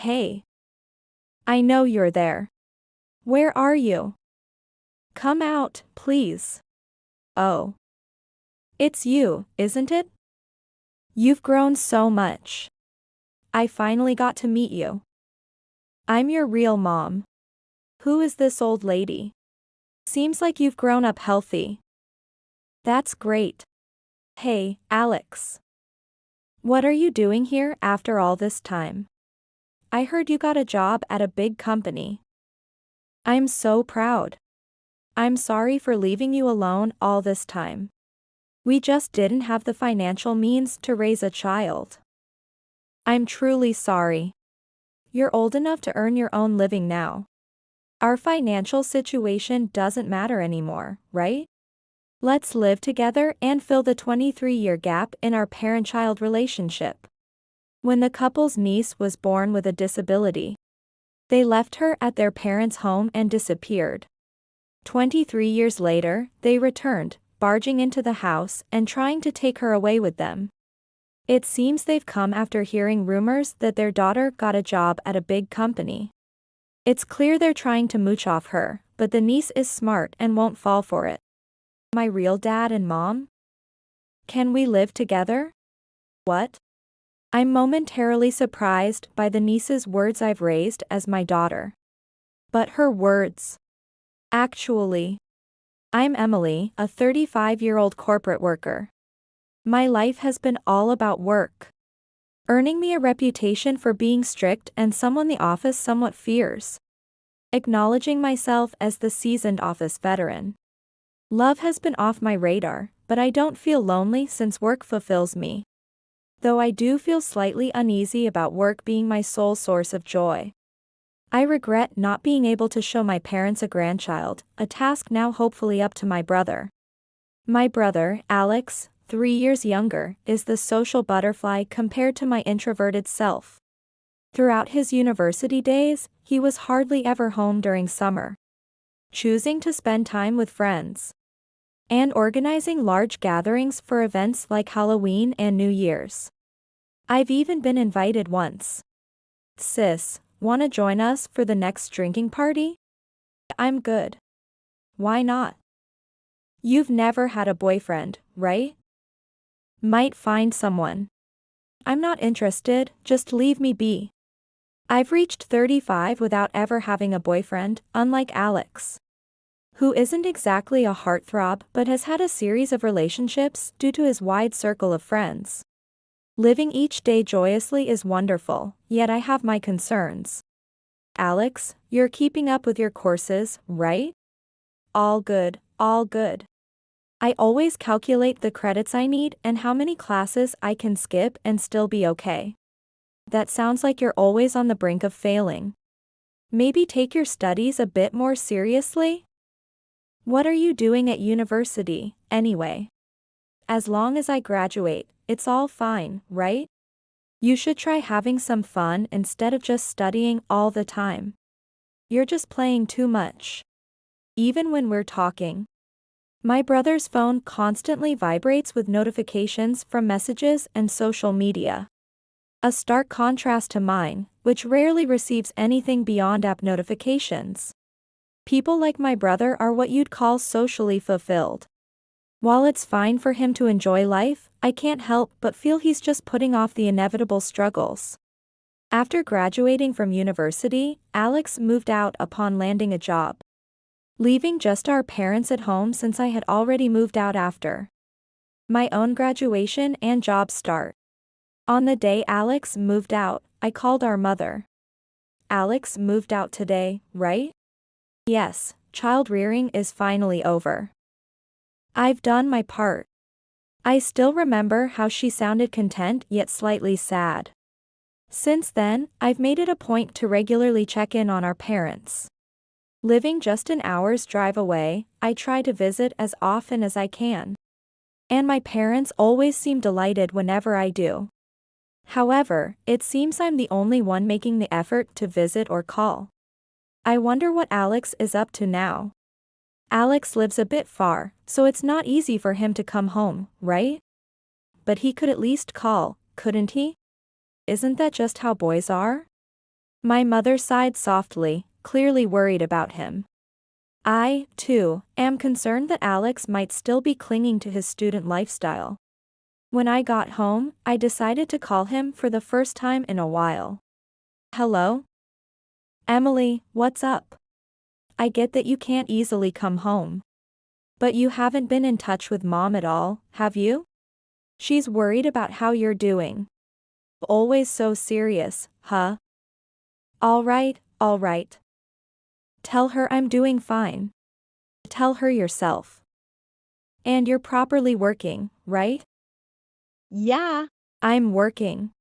Hey. I know you're there. Where are you? Come out, please. Oh. It's you, isn't it? You've grown so much. I finally got to meet you. I'm your real mom. Who is this old lady? Seems like you've grown up healthy. That's great. Hey, Alex. What are you doing here after all this time? I heard you got a job at a big company. I'm so proud. I'm sorry for leaving you alone all this time. We just didn't have the financial means to raise a child. I'm truly sorry. You're old enough to earn your own living now. Our financial situation doesn't matter anymore, right? Let's live together and fill the 23-year gap in our parent-child relationship. When the couple's niece was born with a disability, they left her at their parents' home and disappeared. 23 years later, they returned, barging into the house and trying to take her away with them. It seems they've come after hearing rumors that their daughter got a job at a big company. It's clear they're trying to mooch off her, but the niece is smart and won't fall for it. My real dad and mom? Can we live together? What? I'm momentarily surprised by the niece's words. I've raised as my daughter. But her words. Actually. I'm Emily, a 35-year-old corporate worker. My life has been all about work. Earning me a reputation for being strict and someone the office somewhat fears. Acknowledging myself as the seasoned office veteran. Love has been off my radar, but I don't feel lonely since work fulfills me. Though I do feel slightly uneasy about work being my sole source of joy. I regret not being able to show my parents a grandchild, a task now hopefully up to my brother. My brother, Alex, 3 years younger, is the social butterfly compared to my introverted self. Throughout his university days, he was hardly ever home during summer, choosing to spend time with friends and organizing large gatherings for events like Halloween and New Year's. I've even been invited once. Sis, wanna join us for the next drinking party? I'm good. Why not? You've never had a boyfriend, right? Might find someone. I'm not interested, just leave me be. I've reached 35 without ever having a boyfriend, unlike Alex, who isn't exactly a heartthrob but has had a series of relationships due to his wide circle of friends. Living each day joyously is wonderful, yet I have my concerns. Alex, you're keeping up with your courses, right? All good, all good. I always calculate the credits I need and how many classes I can skip and still be okay. That sounds like you're always on the brink of failing. Maybe take your studies a bit more seriously? What are you doing at university, anyway? As long as I graduate, it's all fine, right? You should try having some fun instead of just studying all the time. You're just playing too much. Even when we're talking. My brother's phone constantly vibrates with notifications from messages and social media. A stark contrast to mine, which rarely receives anything beyond app notifications. People like my brother are what you'd call socially fulfilled. While it's fine for him to enjoy life, I can't help but feel he's just putting off the inevitable struggles. After graduating from university, Alex moved out upon landing a job, leaving just our parents at home since I had already moved out after my own graduation and job start. On the day Alex moved out, I called our mother. Alex moved out today, right? Yes, child rearing is finally over. I've done my part. I still remember how she sounded content yet slightly sad. Since then, I've made it a point to regularly check in on our parents. Living just an hour's drive away, I try to visit as often as I can. And my parents always seem delighted whenever I do. However, it seems I'm the only one making the effort to visit or call. I wonder what Alex is up to now. Alex lives a bit far, so it's not easy for him to come home, right? But he could at least call, couldn't he? Isn't that just how boys are? My mother sighed softly, clearly worried about him. I, too, am concerned that Alex might still be clinging to his student lifestyle. When I got home, I decided to call him for the first time in a while. Hello? Emily, what's up? I get that you can't easily come home. But you haven't been in touch with Mom at all, have you? She's worried about how you're doing. Always so serious, huh? All right. Tell her I'm doing fine. Tell her yourself. And you're properly working, right? Yeah. I'm working.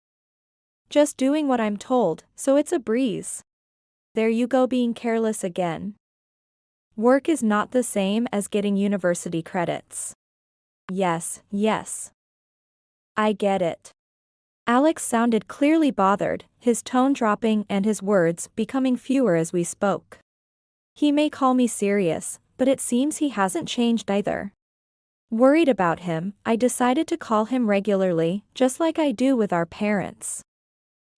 Just doing what I'm told, so it's a breeze. There you go being careless again. Work is not the same as getting university credits. Yes. I get it. Alex sounded clearly bothered, his tone dropping and his words becoming fewer as we spoke. He may call me serious, but it seems he hasn't changed either. Worried about him, I decided to call him regularly, just like I do with our parents.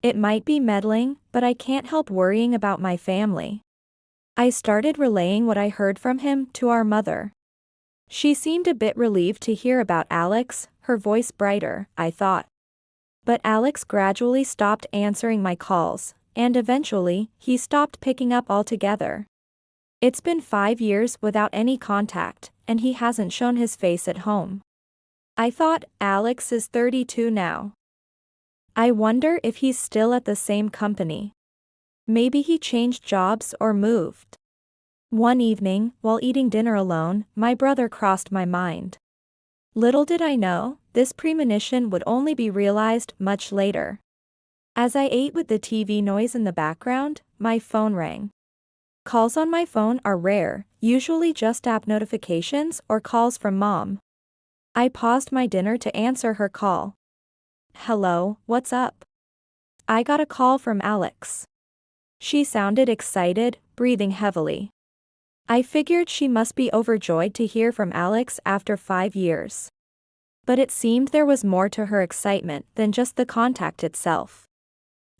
It might be meddling, but I can't help worrying about my family. I started relaying what I heard from him to our mother. She seemed a bit relieved to hear about Alex, her voice brighter, I thought. But Alex gradually stopped answering my calls, and eventually, he stopped picking up altogether. It's been 5 years without any contact, and he hasn't shown his face at home. I thought, Alex is 32 now. I wonder if he's still at the same company. Maybe he changed jobs or moved. One evening, while eating dinner alone, my brother crossed my mind. Little did I know, this premonition would only be realized much later. As I ate with the TV noise in the background, my phone rang. Calls on my phone are rare, usually just app notifications or calls from Mom. I paused my dinner to answer her call. Hello, what's up? I got a call from Alex. She sounded excited, breathing heavily. I figured she must be overjoyed to hear from Alex after 5 years. But it seemed there was more to her excitement than just the contact itself.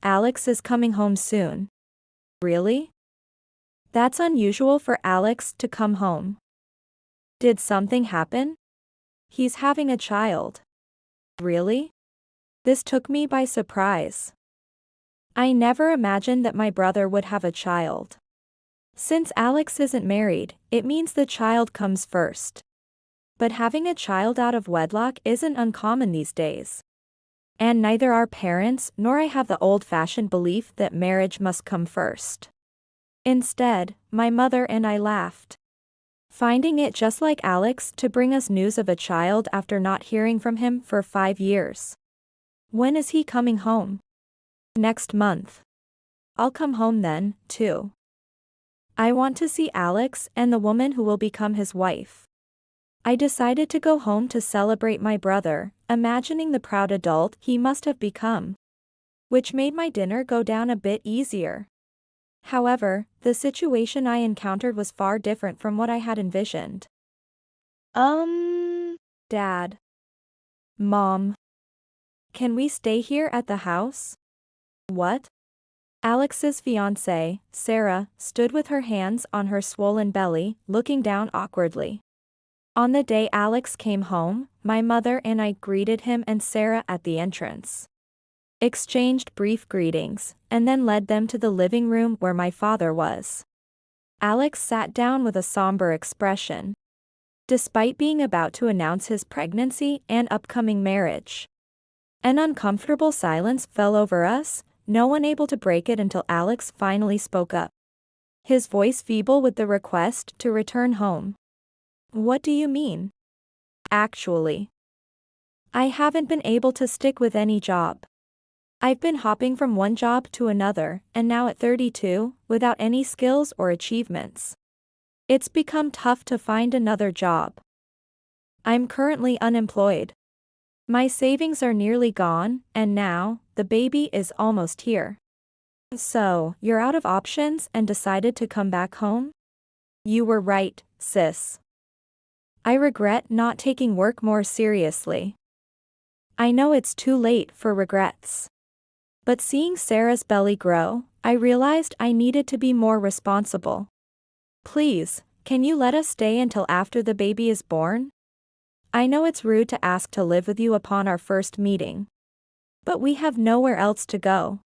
Alex is coming home soon. Really? That's unusual for Alex to come home. Did something happen? He's having a child. Really? This took me by surprise. I never imagined that my brother would have a child. Since Alex isn't married, it means the child comes first. But having a child out of wedlock isn't uncommon these days. And neither our parents nor I have the old-fashioned belief that marriage must come first. Instead, my mother and I laughed. Finding it just like Alex to bring us news of a child after not hearing from him for 5 years. When is he coming home? Next month. I'll come home then, too. I want to see Alex and the woman who will become his wife. I decided to go home to celebrate my brother, imagining the proud adult he must have become. Which made my dinner go down a bit easier. However, the situation I encountered was far different from what I had envisioned. Dad. Mom. Can we stay here at the house? What? Alex's fiancée, Sarah, stood with her hands on her swollen belly, looking down awkwardly. On the day Alex came home, my mother and I greeted him and Sarah at the entrance. Exchanged brief greetings, and then led them to the living room where my father was. Alex sat down with a somber expression. Despite being about to announce his pregnancy and upcoming marriage. An uncomfortable silence fell over us, no one able to break it until Alex finally spoke up. His voice feeble with the request to return home. What do you mean? Actually, I haven't been able to stick with any job. I've been hopping from one job to another, and now at 32, without any skills or achievements. It's become tough to find another job. I'm currently unemployed. My savings are nearly gone, and now, the baby is almost here. So, you're out of options and decided to come back home? You were right, sis. I regret not taking work more seriously. I know it's too late for regrets. But seeing Sarah's belly grow, I realized I needed to be more responsible. Please, can you let us stay until after the baby is born? I know it's rude to ask to live with you upon our first meeting. But we have nowhere else to go.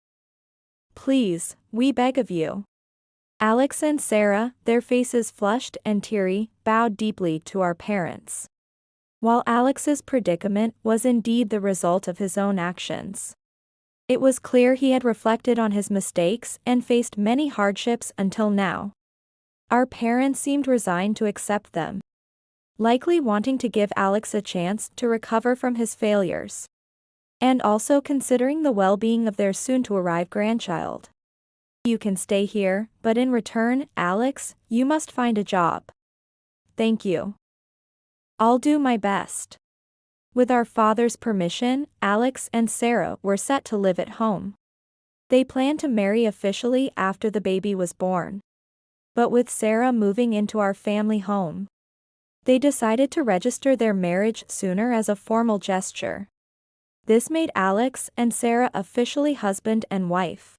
Please, we beg of you. Alex and Sarah, their faces flushed and teary, bowed deeply to our parents. While Alex's predicament was indeed the result of his own actions. It was clear he had reflected on his mistakes and faced many hardships until now. Our parents seemed resigned to accept them, likely wanting to give Alex a chance to recover from his failures, and also considering the well-being of their soon-to-arrive grandchild. You can stay here, but in return, Alex, you must find a job. Thank you. I'll do my best. With our father's permission, Alex and Sarah were set to live at home. They planned to marry officially after the baby was born. But with Sarah moving into our family home, they decided to register their marriage sooner as a formal gesture. This made Alex and Sarah officially husband and wife.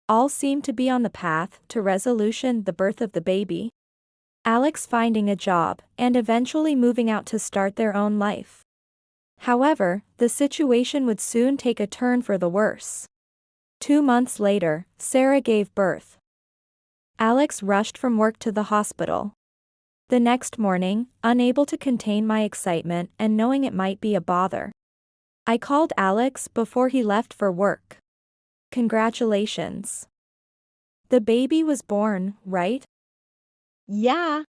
All seemed to be on the path to resolution, the birth of the baby, Alex finding a job, and eventually moving out to start their own life. However, the situation would soon take a turn for the worse. 2 months later, Sarah gave birth. Alex rushed from work to the hospital. The next morning, unable to contain my excitement and knowing it might be a bother, I called Alex before he left for work. Congratulations. The baby was born, right? Yeah.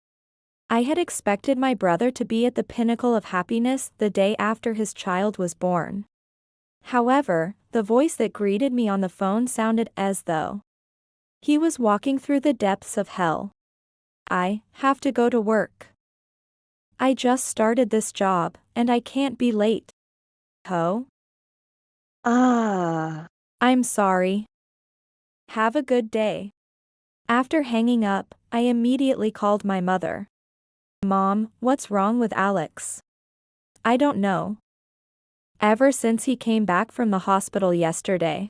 I had expected my brother to be at the pinnacle of happiness the day after his child was born. However, the voice that greeted me on the phone sounded as though he was walking through the depths of hell. I have to go to work. I just started this job, and I can't be late. Oh? I'm sorry. Have a good day. After hanging up, I immediately called my mother. Mom, what's wrong with Alex? I don't know. Ever since he came back from the hospital yesterday,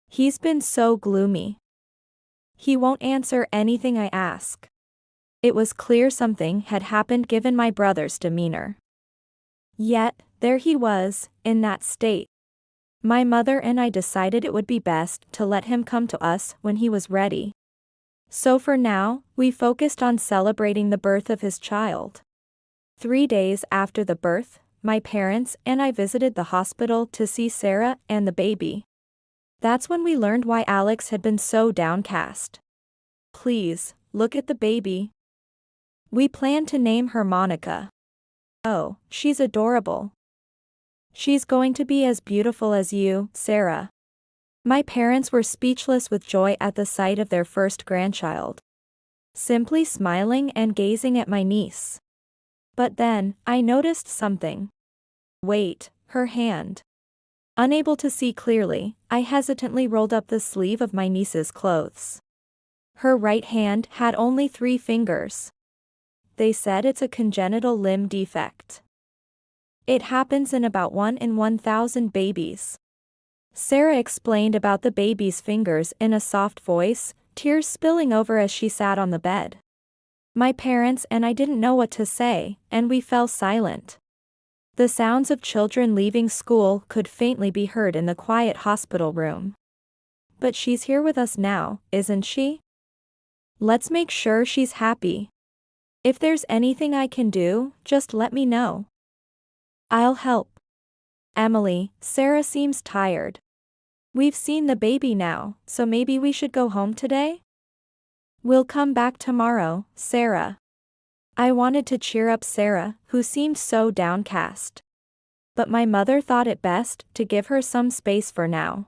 he's been so gloomy. He won't answer anything I ask. It was clear something had happened given my brother's demeanor. Yet, there he was, in that state. My mother and I decided it would be best to let him come to us when he was ready. So for now, we focused on celebrating the birth of his child. 3 days after the birth, my parents and I visited the hospital to see Sarah and the baby. That's when we learned why Alex had been so downcast. Please, look at the baby. We plan to name her Monica. Oh, she's adorable. She's going to be as beautiful as you, Sarah. My parents were speechless with joy at the sight of their first grandchild, simply smiling and gazing at my niece. But then, I noticed something. Wait, her hand. Unable to see clearly, I hesitantly rolled up the sleeve of my niece's clothes. Her right hand had only 3 fingers. They said it's a congenital limb defect. It happens in about 1 in 1,000 babies. Sarah explained about the baby's fingers in a soft voice, tears spilling over as she sat on the bed. My parents and I didn't know what to say, and we fell silent. The sounds of children leaving school could faintly be heard in the quiet hospital room. But she's here with us now, isn't she? Let's make sure she's happy. If there's anything I can do, just let me know. I'll help. Emily, Sarah seems tired. We've seen the baby now, so maybe we should go home today? We'll come back tomorrow, Sarah. I wanted to cheer up Sarah, who seemed so downcast. But my mother thought it best to give her some space for now.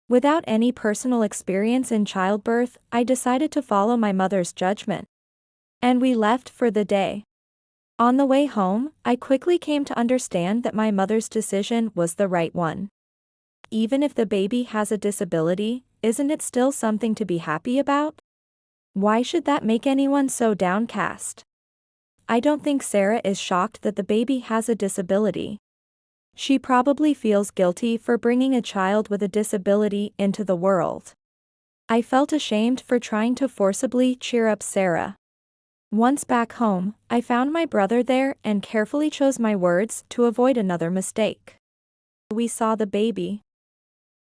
Without any personal experience in childbirth, I decided to follow my mother's judgment. And we left for the day. On the way home, I quickly came to understand that my mother's decision was the right one. Even if the baby has a disability, isn't it still something to be happy about? Why should that make anyone so downcast? I don't think Sarah is shocked that the baby has a disability. She probably feels guilty for bringing a child with a disability into the world. I felt ashamed for trying to forcibly cheer up Sarah. Once back home, I found my brother there and carefully chose my words to avoid another mistake. We saw the baby.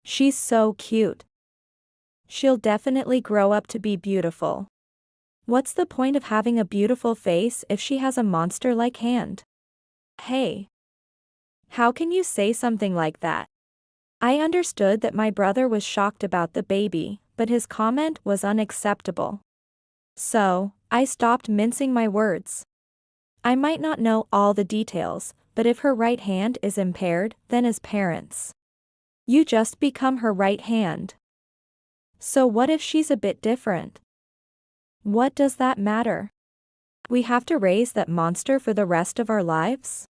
She's so cute. She'll definitely grow up to be beautiful. What's the point of having a beautiful face if she has a monster-like hand? Hey. How can you say something like that? I understood that my brother was shocked about the baby, but his comment was unacceptable. So, I stopped mincing my words. I might not know all the details, but if her right hand is impaired, then as parents, you just become her right hand. So what if she's a bit different? What does that matter? We have to raise that monster for the rest of our lives?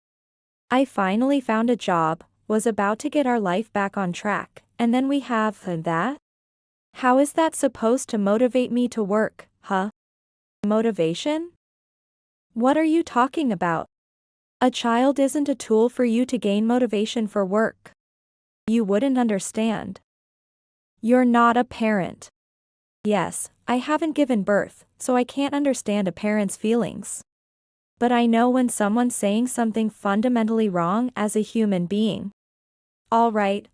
I finally found a job, was about to get our life back on track, and then we have that? How is that supposed to motivate me to work, huh? Motivation? What are you talking about? A child isn't a tool for you to gain motivation for work. You wouldn't understand. You're not a parent. Yes, I haven't given birth, so I can't understand a parent's feelings. But I know when someone's saying something fundamentally wrong as a human being. All right.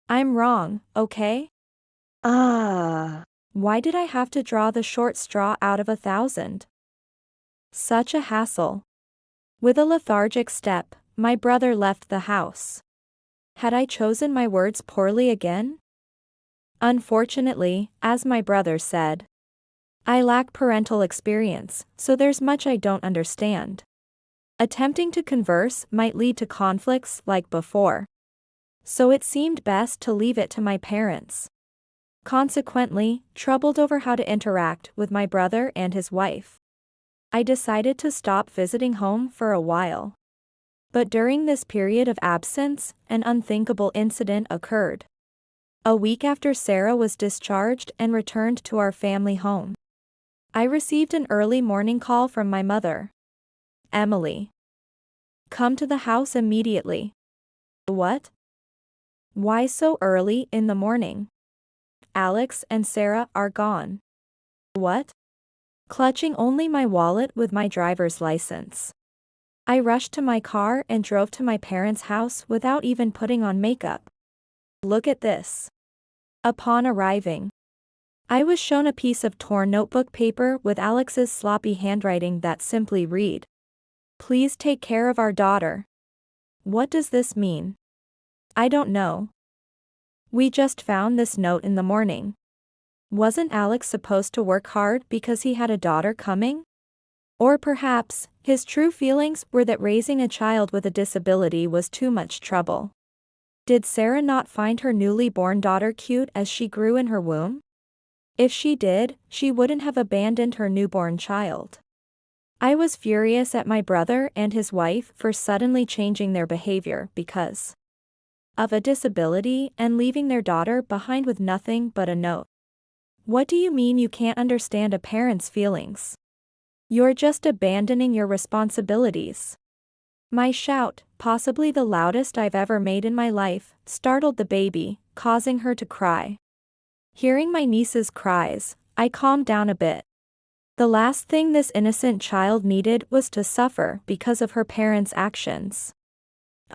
I'm wrong, okay? Why did I have to draw the short straw out of 1,000? Such a hassle. With a lethargic step, my brother left the house. Had I chosen my words poorly again? Unfortunately, as my brother said, I lack parental experience, so there's much I don't understand. Attempting to converse might lead to conflicts like before. So it seemed best to leave it to my parents. Consequently, troubled over how to interact with my brother and his wife, I decided to stop visiting home for a while. But during this period of absence, an unthinkable incident occurred. A week after Sarah was discharged and returned to our family home, I received an early morning call from my mother. Emily. Come to the house immediately. What? Why so early in the morning? Alex and Sarah are gone. What? Clutching only my wallet with my driver's license, I rushed to my car and drove to my parents' house without even putting on makeup. Look at this. Upon arriving, I was shown a piece of torn notebook paper with Alex's sloppy handwriting that simply read, "Please take care of our daughter." What does this mean? I don't know. We just found this note in the morning. Wasn't Alex supposed to work hard because he had a daughter coming? Or perhaps, his true feelings were that raising a child with a disability was too much trouble. Did Sarah not find her newly born daughter cute as she grew in her womb? If she did, she wouldn't have abandoned her newborn child. I was furious at my brother and his wife for suddenly changing their behavior because of a disability and leaving their daughter behind with nothing but a note. What do you mean you can't understand a parent's feelings? You're just abandoning your responsibilities. My shout, possibly the loudest I've ever made in my life, startled the baby, causing her to cry. Hearing my niece's cries, I calmed down a bit. The last thing this innocent child needed was to suffer because of her parents' actions.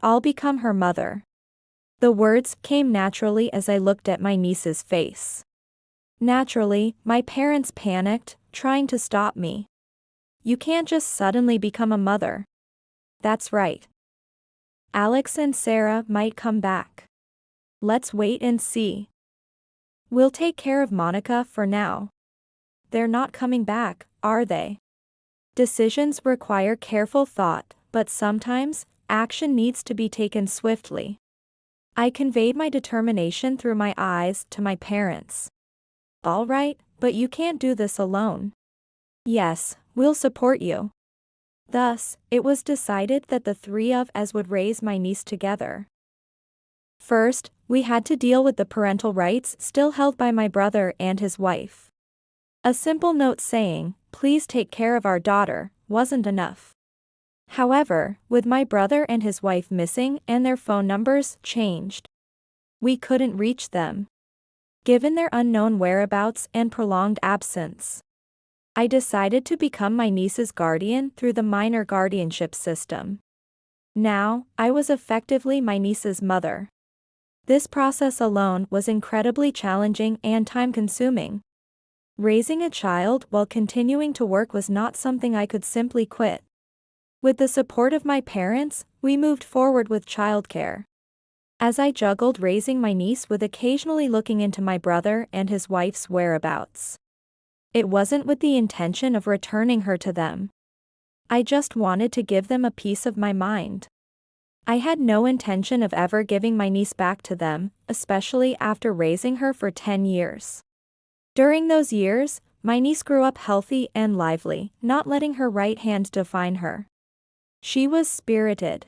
I'll become her mother. The words came naturally as I looked at my niece's face. Naturally, my parents panicked, trying to stop me. You can't just suddenly become a mother. That's right. Alex and Sarah might come back. Let's wait and see. We'll take care of Monica for now. They're not coming back, are they? Decisions require careful thought, but sometimes, action needs to be taken swiftly. I conveyed my determination through my eyes to my parents. All right, but you can't do this alone. Yes, we'll support you. Thus, it was decided that the three of us would raise my niece together. First, we had to deal with the parental rights still held by my brother and his wife. A simple note saying, "Please take care of our daughter," wasn't enough. However, with my brother and his wife missing and their phone numbers changed, we couldn't reach them. Given their unknown whereabouts and prolonged absence, I decided to become my niece's guardian through the minor guardianship system. Now, I was effectively my niece's mother. This process alone was incredibly challenging and time-consuming. Raising a child while continuing to work was not something I could simply quit. With the support of my parents, we moved forward with childcare. As I juggled raising my niece with occasionally looking into my brother and his wife's whereabouts, it wasn't with the intention of returning her to them. I just wanted to give them a piece of my mind. I had no intention of ever giving my niece back to them, especially after raising her for 10 years. During those years, my niece grew up healthy and lively, not letting her right hand define her. She was spirited,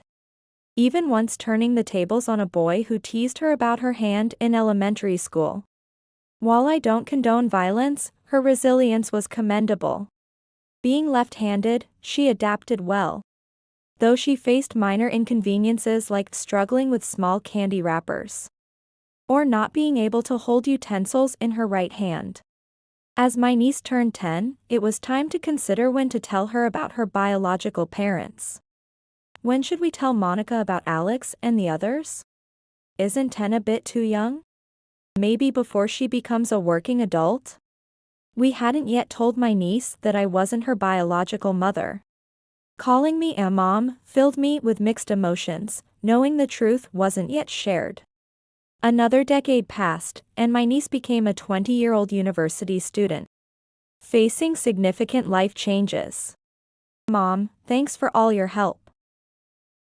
even once turning the tables on a boy who teased her about her hand in elementary school. While I don't condone violence, her resilience was commendable. Being left-handed, she adapted well, though she faced minor inconveniences like struggling with small candy wrappers or not being able to hold utensils in her right hand. As my niece turned 10, it was time to consider when to tell her about her biological parents. When should we tell Monica about Alex and the others? Isn't 10 a bit too young? Maybe before she becomes a working adult? We hadn't yet told my niece that I wasn't her biological mother. Calling me a mom filled me with mixed emotions, knowing the truth wasn't yet shared. Another decade passed, and my niece became a 20-year-old university student, facing significant life changes. Mom, thanks for all your help.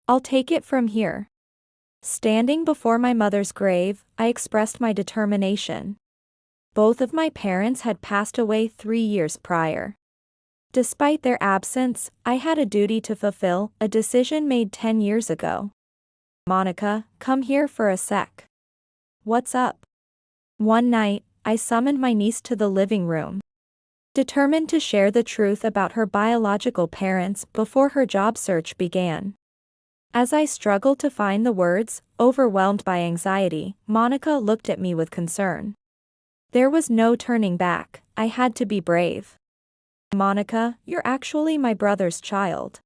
I'll take it from here. Standing before my mother's grave, I expressed my determination. Both of my parents had passed away 3 years prior. Despite their absence, I had a duty to fulfill, a decision made 10 years ago. Monica, come here for a sec. What's up? One night, I summoned my niece to the living room, determined to share the truth about her biological parents before her job search began. As I struggled to find the words, overwhelmed by anxiety, Monica looked at me with concern. There was no turning back, I had to be brave. Monica, you're actually my brother's child.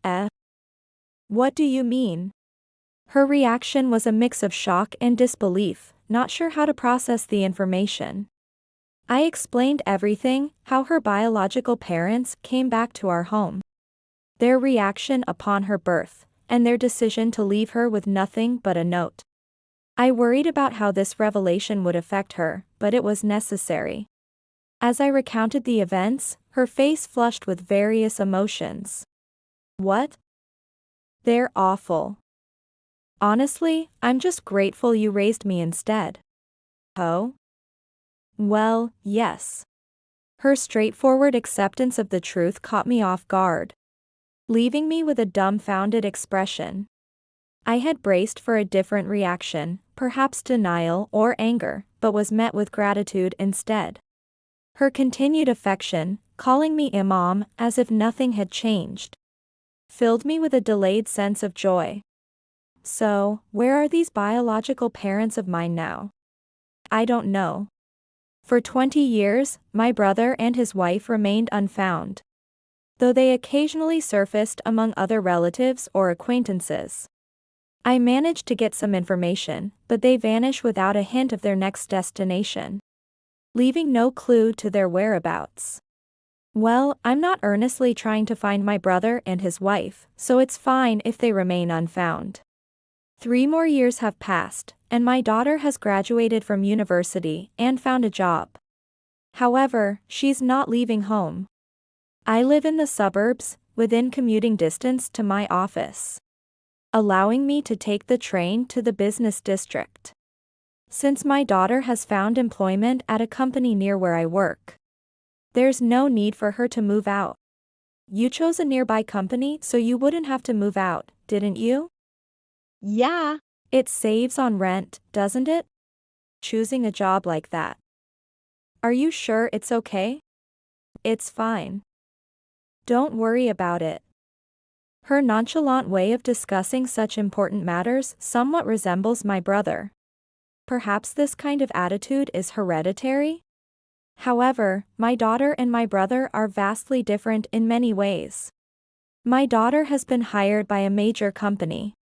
Eh? What do you mean? Her reaction was a mix of shock and disbelief, not sure how to process the information. I explained everything, how her biological parents came back to our home, their reaction upon her birth, and their decision to leave her with nothing but a note. I worried about how this revelation would affect her, but it was necessary. As I recounted the events, her face flushed with various emotions. What? They're awful. Honestly, I'm just grateful you raised me instead. Oh? Well, yes. Her straightforward acceptance of the truth caught me off guard, leaving me with a dumbfounded expression. I had braced for a different reaction, perhaps denial or anger, but was met with gratitude instead. Her continued affection, calling me Imam as if nothing had changed, filled me with a delayed sense of joy. So, where are these biological parents of mine now? I don't know. For 20 years, my brother and his wife remained unfound, though they occasionally surfaced among other relatives or acquaintances. I managed to get some information, but they vanish without a hint of their next destination, leaving no clue to their whereabouts. Well, I'm not earnestly trying to find my brother and his wife, so it's fine if they remain unfound. 3 more years have passed, and my daughter has graduated from university and found a job. However, she's not leaving home. I live in the suburbs, within commuting distance to my office, allowing me to take the train to the business district. Since my daughter has found employment at a company near where I work, there's no need for her to move out. You chose a nearby company so you wouldn't have to move out, didn't you? Yeah. It saves on rent, doesn't it? Choosing a job like that. Are you sure it's okay? It's fine. Don't worry about it. Her nonchalant way of discussing such important matters somewhat resembles my brother. Perhaps this kind of attitude is hereditary? However, my daughter and my brother are vastly different in many ways. My daughter has been hired by a major company.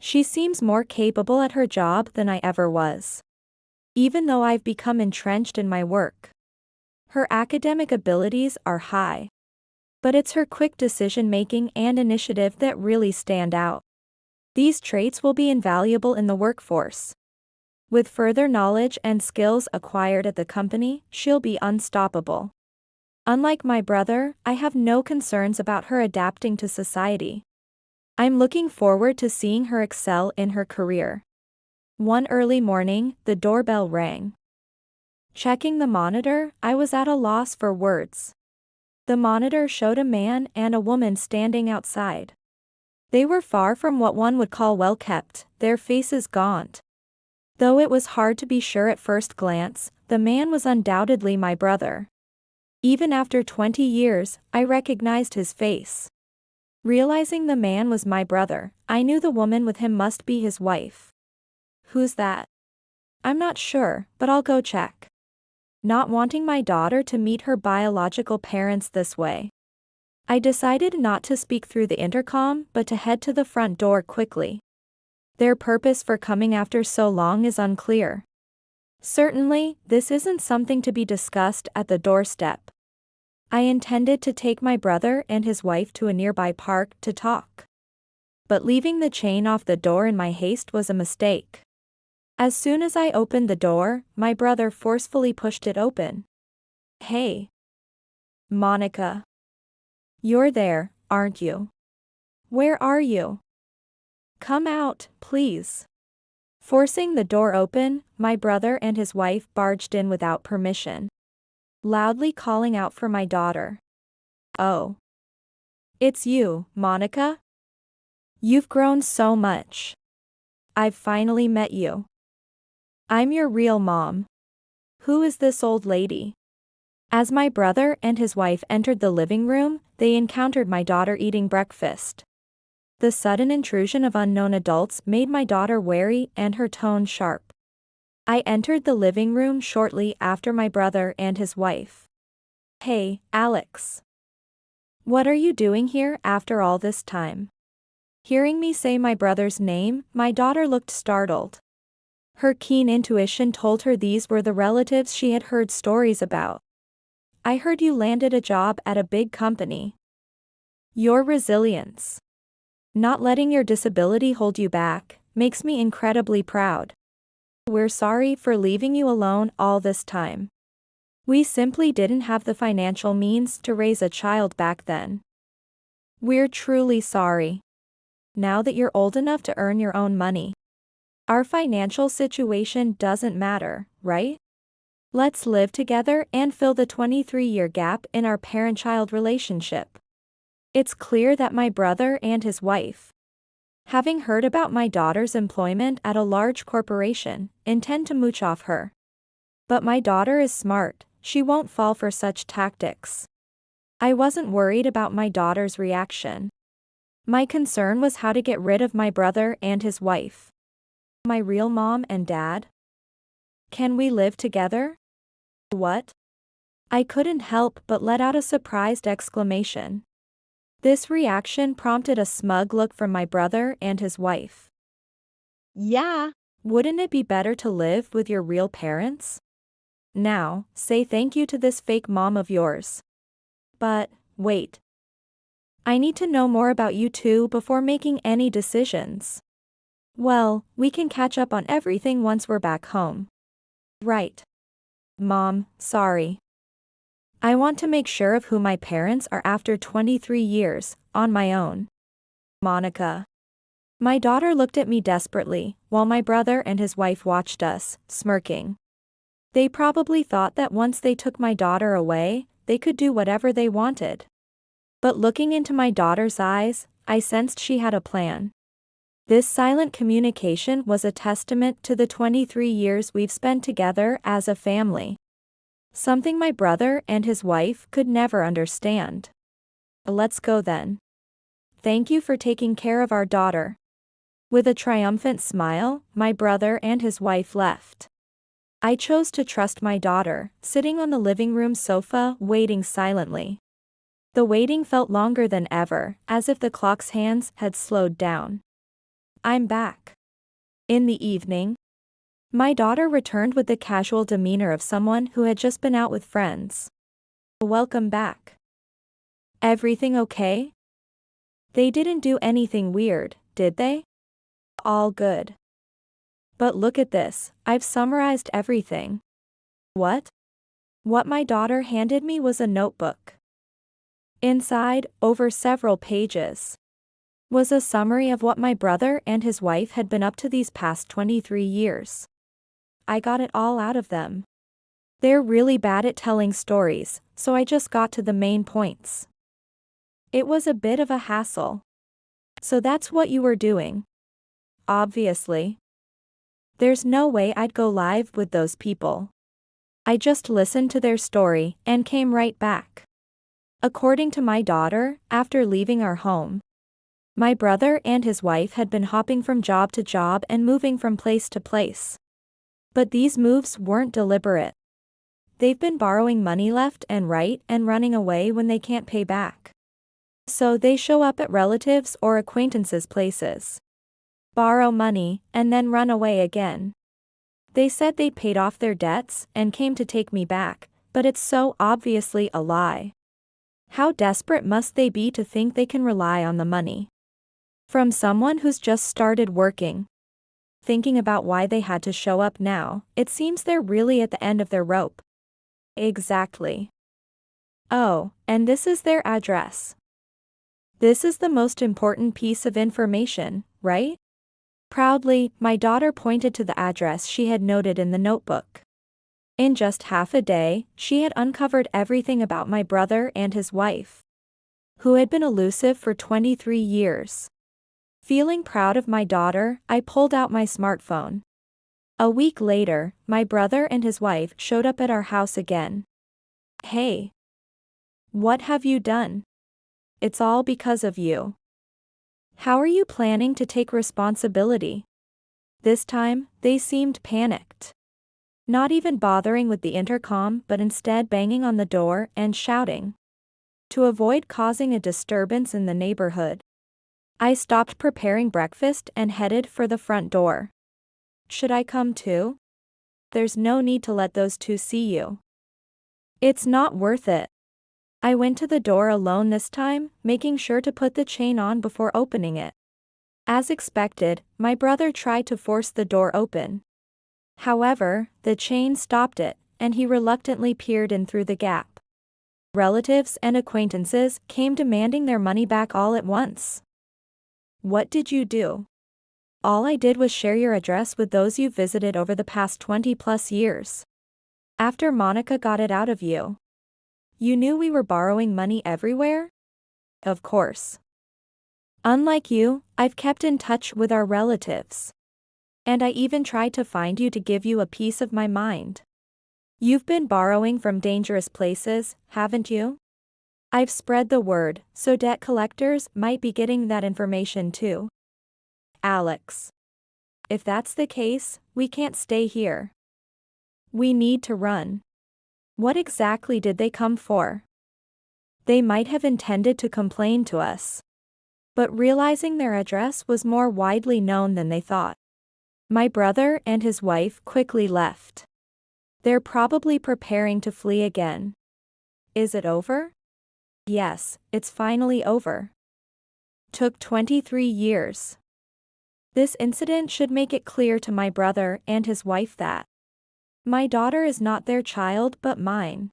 She seems more capable at her job than I ever was. Even though I've become entrenched in my work. Her academic abilities are high. But it's her quick decision-making and initiative that really stand out. These traits will be invaluable in the workforce. With further knowledge and skills acquired at the company, she'll be unstoppable. Unlike my brother, I have no concerns about her adapting to society. I'm looking forward to seeing her excel in her career. One early morning, the doorbell rang. Checking the monitor, I was at a loss for words. The monitor showed a man and a woman standing outside. They were far from what one would call well-kept, their faces gaunt. Though it was hard to be sure at first glance, the man was undoubtedly my brother. Even after 20 years, I recognized his face. Realizing the man was my brother, I knew the woman with him must be his wife. Who's that? I'm not sure, but I'll go check. Not wanting my daughter to meet her biological parents this way, I decided not to speak through the intercom but to head to the front door quickly. Their purpose for coming after so long is unclear. Certainly, this isn't something to be discussed at the doorstep. I intended to take my brother and his wife to a nearby park to talk. But leaving the chain off the door in my haste was a mistake. As soon as I opened the door, my brother forcefully pushed it open. Hey. Monica. You're there, aren't you? Where are you? Come out, please. Forcing the door open, my brother and his wife barged in without permission, loudly calling out for my daughter. Oh. It's you, Monica? You've grown so much. I've finally met you. I'm your real mom. Who is this old lady? As my brother and his wife entered the living room, they encountered my daughter eating breakfast. The sudden intrusion of unknown adults made my daughter wary and her tone sharp. I entered the living room shortly after my brother and his wife. Hey, Alex. What are you doing here after all this time? Hearing me say my brother's name, my daughter looked startled. Her keen intuition told her these were the relatives she had heard stories about. I heard you landed a job at a big company. Your resilience, not letting your disability hold you back, makes me incredibly proud. We're sorry for leaving you alone all this time. We simply didn't have the financial means to raise a child back then. We're truly sorry. Now that you're old enough to earn your own money, our financial situation doesn't matter, right? Let's live together and fill the 23-year gap in our parent-child relationship. It's clear that my brother and his wife, having heard about my daughter's employment at a large corporation, intend to mooch off her. But my daughter is smart, she won't fall for such tactics. I wasn't worried about my daughter's reaction. My concern was how to get rid of my brother and his wife. My real mom and dad? Can we live together? What? I couldn't help but let out a surprised exclamation. This reaction prompted a smug look from my brother and his wife. Yeah. Wouldn't it be better to live with your real parents? Now, say thank you to this fake mom of yours. But, wait. I need to know more about you two before making any decisions. Well, we can catch up on everything once we're back home. Right. Mom, sorry. I want to make sure of who my parents are after 23 years, on my own. Monica. My daughter looked at me desperately, while my brother and his wife watched us, smirking. They probably thought that once they took my daughter away, they could do whatever they wanted. But looking into my daughter's eyes, I sensed she had a plan. This silent communication was a testament to the 23 years we've spent together as a family. Something my brother and his wife could never understand. Let's go then. Thank you for taking care of our daughter. With a triumphant smile, my brother and his wife left. I chose to trust my daughter, sitting on the living room sofa, waiting silently. The waiting felt longer than ever, as if the clock's hands had slowed down. I'm back. In the evening, my daughter returned with the casual demeanor of someone who had just been out with friends. Welcome back. Everything okay? They didn't do anything weird, did they? All good. But look at this, I've summarized everything. What? What my daughter handed me was a notebook. Inside, over several pages, was a summary of what my brother and his wife had been up to these past 23 years. I got it all out of them. They're really bad at telling stories, so I just got to the main points. It was a bit of a hassle. So that's what you were doing. Obviously. There's no way I'd go live with those people. I just listened to their story and came right back. According to my daughter, after leaving our home, my brother and his wife had been hopping from job to job and moving from place to place. But these moves weren't deliberate. They've been borrowing money left and right and running away when they can't pay back. So they show up at relatives' or acquaintances' places, borrow money, and then run away again. They said they'd paid off their debts and came to take me back, but it's so obviously a lie. How desperate must they be to think they can rely on the money from someone who's just started working? Thinking about why they had to show up now, it seems they're really at the end of their rope. Exactly. Oh, and this is their address. This is the most important piece of information, right? Proudly, my daughter pointed to the address she had noted in the notebook. In just half a day, she had uncovered everything about my brother and his wife, who had been elusive for 23 years. Feeling proud of my daughter, I pulled out my smartphone. A week later, my brother and his wife showed up at our house again. Hey. What have you done? It's all because of you. How are you planning to take responsibility? This time, they seemed panicked. Not even bothering with the intercom but instead banging on the door and shouting. To avoid causing a disturbance in the neighborhood, I stopped preparing breakfast and headed for the front door. Should I come too? There's no need to let those two see you. It's not worth it. I went to the door alone this time, making sure to put the chain on before opening it. As expected, my brother tried to force the door open. However, the chain stopped it, and he reluctantly peered in through the gap. Relatives and acquaintances came demanding their money back all at once. What did you do? All I did was share your address with those you visited over the past 20+ years. After Monica got it out of you. You knew we were borrowing money everywhere? Of course. Unlike you, I've kept in touch with our relatives. And I even tried to find you to give you a piece of my mind. You've been borrowing from dangerous places, haven't you? I've spread the word, so debt collectors might be getting that information too. Alex. If that's the case, we can't stay here. We need to run. What exactly did they come for? They might have intended to complain to us. But realizing their address was more widely known than they thought. My brother and his wife quickly left. They're probably preparing to flee again. Is it over? Yes, it's finally over. Took 23 years. This incident should make it clear to my brother and his wife that my daughter is not their child but mine.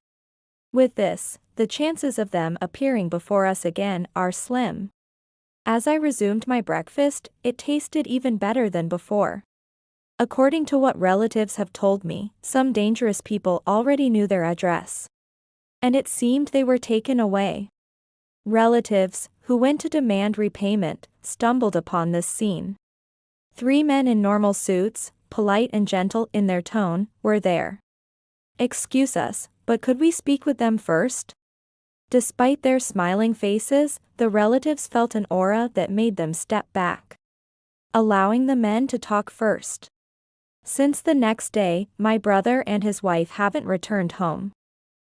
With this, the chances of them appearing before us again are slim. As I resumed my breakfast, it tasted even better than before. According to what relatives have told me, some dangerous people already knew their address. And it seemed they were taken away. Relatives, who went to demand repayment, stumbled upon this scene. 3 men in normal suits, polite and gentle in their tone, were there. Excuse us, but could we speak with them first? Despite their smiling faces, the relatives felt an aura that made them step back, allowing the men to talk first. Since the next day, my brother and his wife haven't returned home.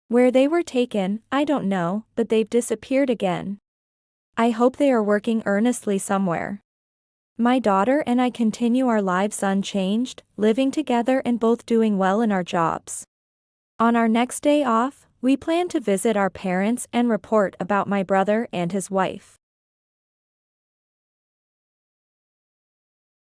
Where they were taken, I don't know, but they've disappeared again. I hope they are working earnestly somewhere. My daughter and I continue our lives unchanged, living together and both doing well in our jobs. On our next day off, we plan to visit our parents and report about my brother and his wife.